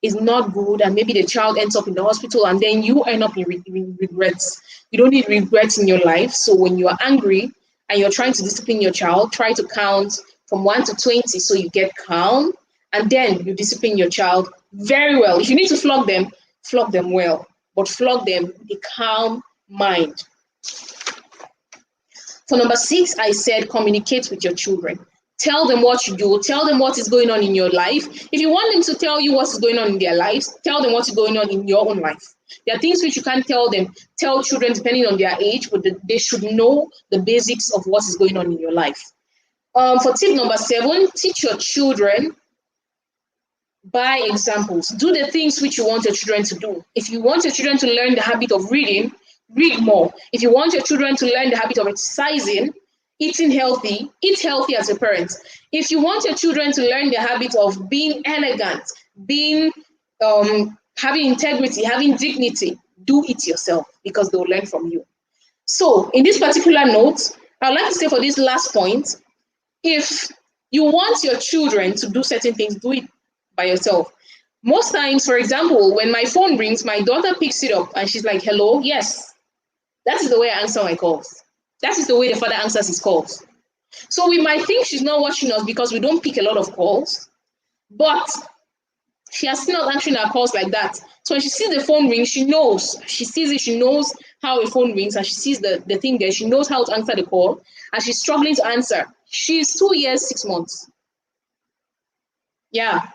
is not good, and maybe the child ends up in the hospital and then you end up in regrets. You don't need regrets in your life. So when you are angry and you're trying to discipline your child, try to count from 1 to 20 so you get calm, and then you discipline your child very well. If you need to flog them well, but flog them with a calm mind. For number 6, I said, communicate with your children. Tell them what you do. Tell them what is going on in your life. If you want them to tell you what is going on in their lives, tell them what is going on in your own life. There are things which you can't tell children depending on their age, but they should know the basics of what is going on in your life. For tip number 7, teach your children by examples. Do the things which you want your children to do. If you want your children to learn the habit of reading, read more. If you want your children to learn the habit of exercising, eating healthy, eat healthy as a parent. If you want your children to learn the habit of being elegant, being having integrity, having dignity, do it yourself, because they'll learn from you. So in this particular note, I'd like to say for this last point, if you want your children to do certain things, do it by yourself. Most times, for example, when my phone rings, my daughter picks it up and she's like, hello, yes. That is the way I answer my calls. That is the way the father answers his calls. So we might think she's not watching us because we don't pick a lot of calls, but she has still not answering our calls like that. So when she sees the phone ring, she knows. She sees it, she knows how a phone rings, and she sees the thing there. She knows how to answer the call, and she's struggling to answer. She's 2 years, 6 months. Yeah.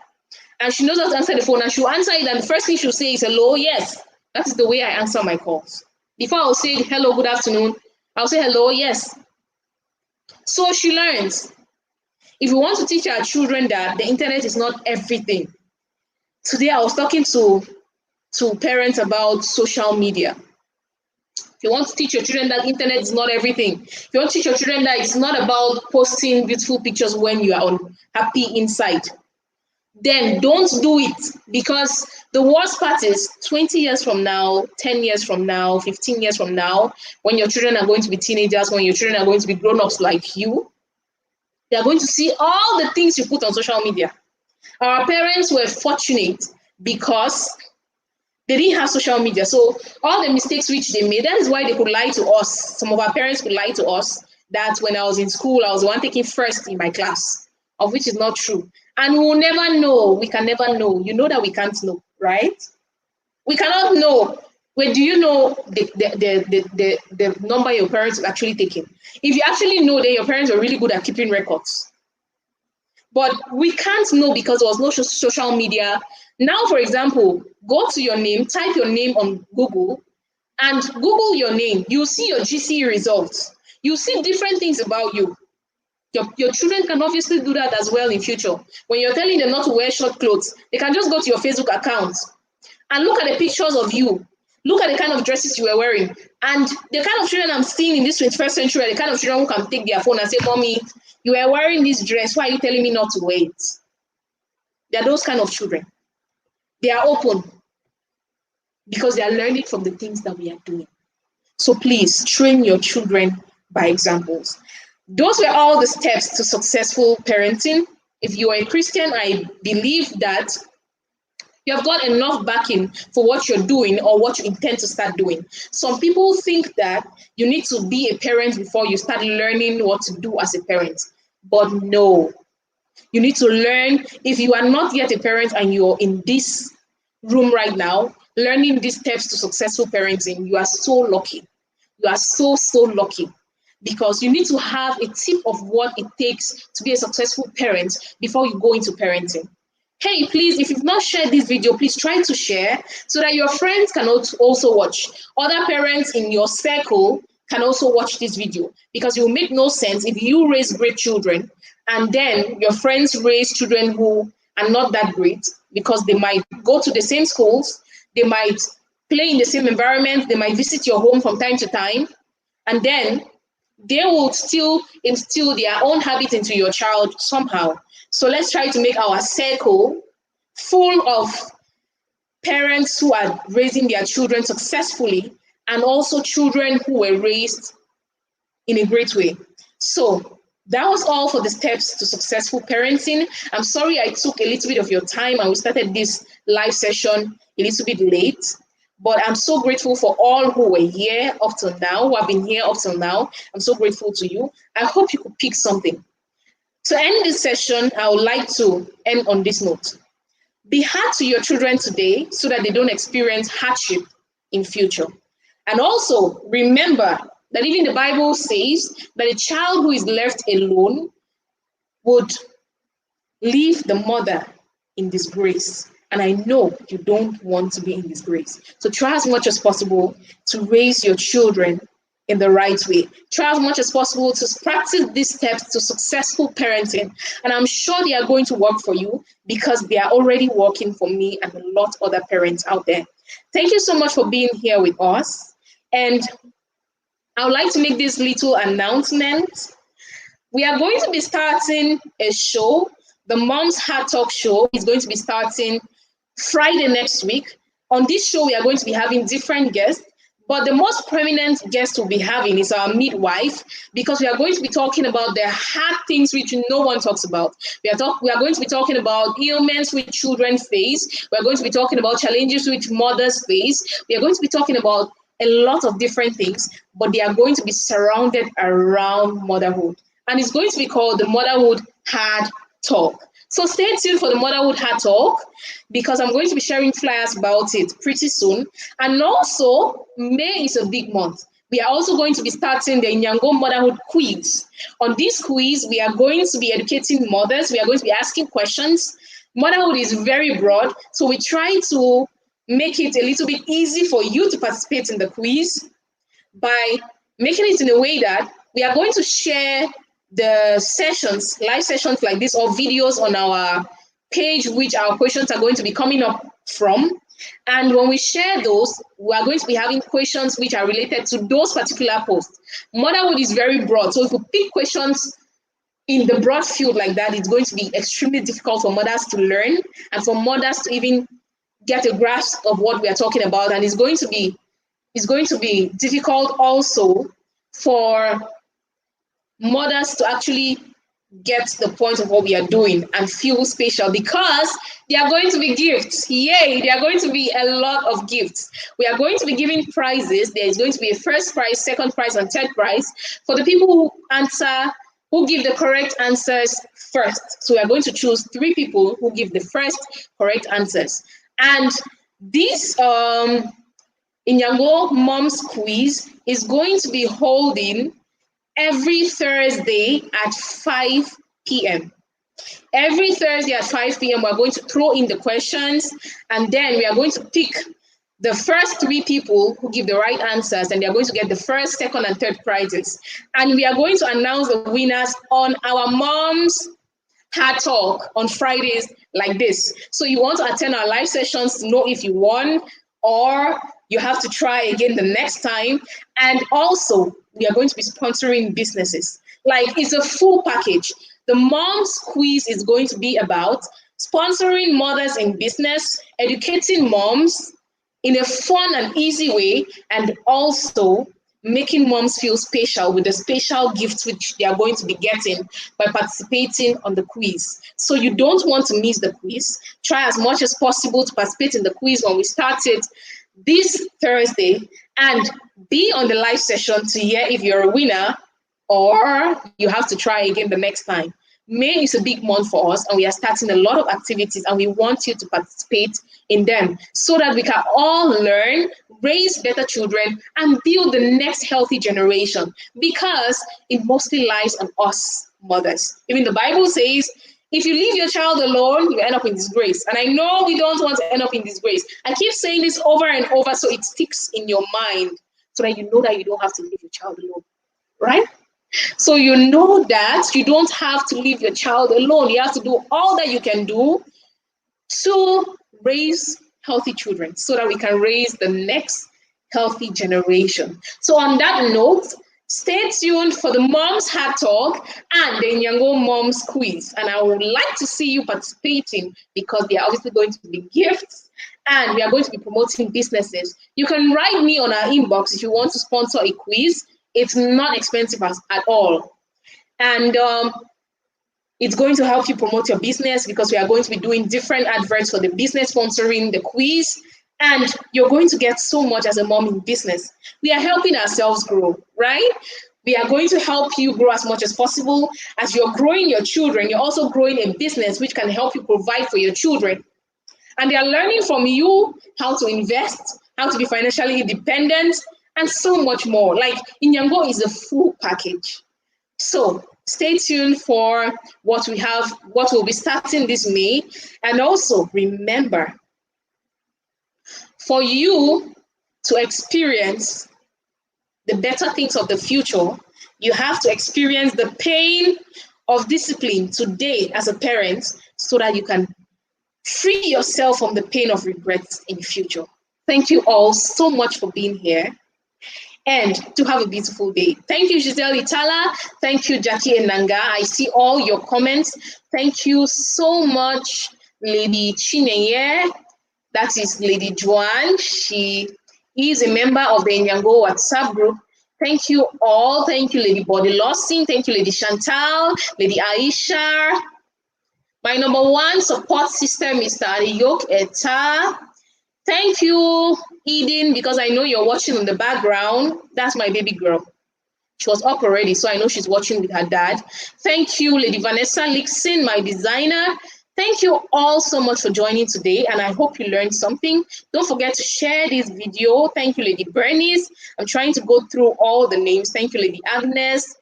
And she knows how to answer the phone, and she'll answer it, and the first thing she'll say is, hello, yes. That is the way I answer my calls. Before I'll say, hello, good afternoon, I'll say, hello, yes. So she learns. If we want to teach our children that the internet is not everything. Today I was talking to parents about social media. If you want to teach your children that internet is not everything, if you want to teach your children that it's not about posting beautiful pictures when you are happy inside, then don't do it, because the worst part is 20 years from now, 10 years from now, 15 years from now, when your children are going to be teenagers, when your children are going to be grown-ups like you, they are going to see all the things you put on social media. Our parents were fortunate because they didn't have social media. So all the mistakes which they made, that is why they could lie to us. Some of our parents could lie to us that when I was in school, I was the one taking first in my class, of which is not true. And we will never know. We can never know. You know that we can't know, right? We cannot know. Wait, do you know the number your parents are actually taking? If you actually know, then your parents are really good at keeping records. But we can't know because there was no social media. Now, for example, go to your name, type your name on Google, and Google your name. You'll see your GCE results. You'll see different things about you. Your children can obviously do that as well in future. When you're telling them not to wear short clothes, they can just go to your Facebook account and look at the pictures of you. Look at the kind of dresses you were wearing. And the kind of children I'm seeing in this 21st century are the kind of children who can take their phone and say, Mommy, you were wearing this dress. Why are you telling me not to wear it? They are those kind of children. They are open because they are learning from the things that we are doing. So please train your children by examples. Those were all the steps to successful parenting. If you are a Christian, I believe that you have got enough backing for what you're doing or what you intend to start doing. Some people think that you need to be a parent before you start learning what to do as a parent. But no, you need to learn. If you are not yet a parent and you're in this room right now, learning these steps to successful parenting, you are so lucky. You are so, so lucky because you need to have a tip of what it takes to be a successful parent before you go into parenting. Hey, please, if you've not shared this video, please try to share so that your friends can also watch. Other parents in your circle can also watch this video because it will make no sense if you raise great children and then your friends raise children who are not that great because they might go to the same schools, they might play in the same environment, they might visit your home from time to time, and then they will still instill their own habits into your child somehow. So let's try to make our circle full of parents who are raising their children successfully and also children who were raised in a great way. So that was all for the steps to successful parenting. I'm sorry I took a little bit of your time and we started this live session a little bit late, but I'm so grateful for all who were here up till now, who have been here up till now. I'm so grateful to you. I hope you could pick something. To end this session, I would like to end on this note. Be hard to your children today so that they don't experience hardship in future. And also remember that even the Bible says that a child who is left alone would leave the mother in disgrace. And I know you don't want to be in disgrace. So try as much as possible to raise your children in the right way. Try as much as possible to practice these steps to successful parenting. And I'm sure they are going to work for you because they are already working for me and a lot of other parents out there. Thank you so much for being here with us. And I would like to make this little announcement. We are going to be starting a show. The Mom's Heart Talk show is going to be starting Friday next week. On this show, we are going to be having different guests, but the most prominent guest we'll be having is our midwife, because we are going to be talking about the hard things which no one talks about. We are going to be talking about ailments which children face. We are going to be talking about challenges which mothers face. We are going to be talking about a lot of different things, but they are going to be surrounded around motherhood. And it's going to be called the Motherhood Hard Talk. So stay tuned for the Motherhood Hard Talk because I'm going to be sharing flyers about it pretty soon. And also, May is a big month. We are also going to be starting the Nyango Motherhood Quiz. On this quiz, we are going to be educating mothers. We are going to be asking questions. Motherhood is very broad, so we try to make it a little bit easy for you to participate in the quiz by making it in a way that we are going to share the sessions, live sessions like this, or videos on our page, which our questions are going to be coming up from. And when we share those, we are going to be having questions which are related to those particular posts. Motherhood is very broad. So if we pick questions in the broad field like that, it's going to be extremely difficult for mothers to learn and for mothers to even get a grasp of what we are talking about. And it's going to be difficult also for mothers to actually get the point of what we are doing and feel special because there are going to be gifts. Yay, there are going to be a lot of gifts. We are going to be giving prizes. There is going to be a first prize, second prize, and third prize for the people who give the correct answers first. So we are going to choose 3 people who give the first correct answers. And this Inyango Moms Quiz is going to be holding every Thursday at 5 p.m. Every Thursday at 5 p.m., we're going to throw in the questions, and then we are going to pick the first 3 people who give the right answers, and they're going to get the first, second, and third prizes. And we are going to announce the winners on our Mom's Hard Talk on Fridays like this. So you want to attend our live sessions to know if you won, or you have to try again the next time. And also, we are going to be sponsoring businesses. Like, it's a full package. The Mom's Quiz is going to be about sponsoring mothers in business, educating moms in a fun and easy way, and also making moms feel special with the special gifts which they are going to be getting by participating on the quiz. So you don't want to miss the quiz. Try as much as possible to participate in the quiz when we start it this Thursday, and be on the live session to hear if you're a winner or you have to try again the next time. May is a big month for us, and we are starting a lot of activities, and we want you to participate in them so that we can all learn, raise better children, and build the next healthy generation, because it mostly lies on us mothers. Even the Bible says, if you leave your child alone, you end up in disgrace. And I know we don't want to end up in disgrace. I keep saying this over and over so it sticks in your mind, so that you know that you don't have to leave your child alone, right? So you know that you don't have to leave your child alone. You have to do all that you can do to raise healthy children so that we can raise the next healthy generation. So on that note, stay tuned for the Moms Heart Talk and the Nyango Moms Quiz. And I would like to see you participating, because they are obviously going to be gifts and we are going to be promoting businesses. You can write me on our inbox if you want to sponsor a quiz. It's not expensive at all. And it's going to help you promote your business, because we are going to be doing different adverts for the business sponsoring the quiz. And you're going to get so much as a mom in business. We are helping ourselves grow, right? We are going to help you grow as much as possible. As you're growing your children, you're also growing a business which can help you provide for your children. And they are learning from you how to invest, how to be financially independent, and so much more. Like, Inyango is a full package. So stay tuned for what we have, what will be starting this May. And also remember, for you to experience the better things of the future, you have to experience the pain of discipline today as a parent, so that you can free yourself from the pain of regrets in the future. Thank you all so much for being here, and to have a beautiful day. Thank you, Giselle Itala. Thank you, Jackie Enanga. I see all your comments. Thank you so much, Lady Chineye. That is Lady Joanne. She is a member of the Nyango WhatsApp group. Thank you all. Thank you, Lady Body Lossing. Thank you, Lady Chantal, Lady Aisha. My number one support system, Mr. Adiyok Eta. Thank you, Eden, because I know you're watching in the background. That's my baby girl. She was up already, so I know she's watching with her dad. Thank you, Lady Vanessa Lixon, my designer. Thank you all so much for joining today, and I hope you learned something. Don't forget to share this video. Thank you, Lady Bernice. I'm trying to go through all the names. Thank you, Lady Agnes.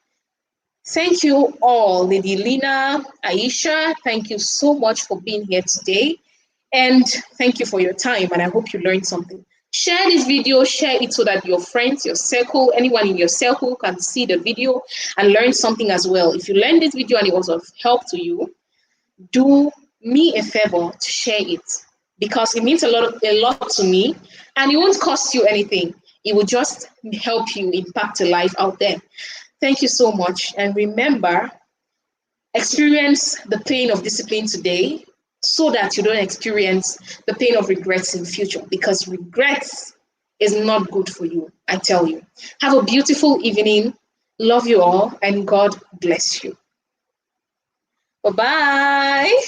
Thank you all, Lady Lina, Aisha. Thank you so much for being here today. And thank you for your time, and I hope you learned something. Share this video, share it so that your friends, your circle, anyone in your circle can see the video and learn something as well. If you learned this video and it was of help to you, do me a favor to share it, because it means a lot to me, and it won't cost you anything. It will just help you impact a life out there. Thank you so much. And remember, experience the pain of discipline today, so that you don't experience the pain of regrets in the future, because regrets is not good for you, I tell you. Have a beautiful evening. Love you all, and God bless you. Bye-bye.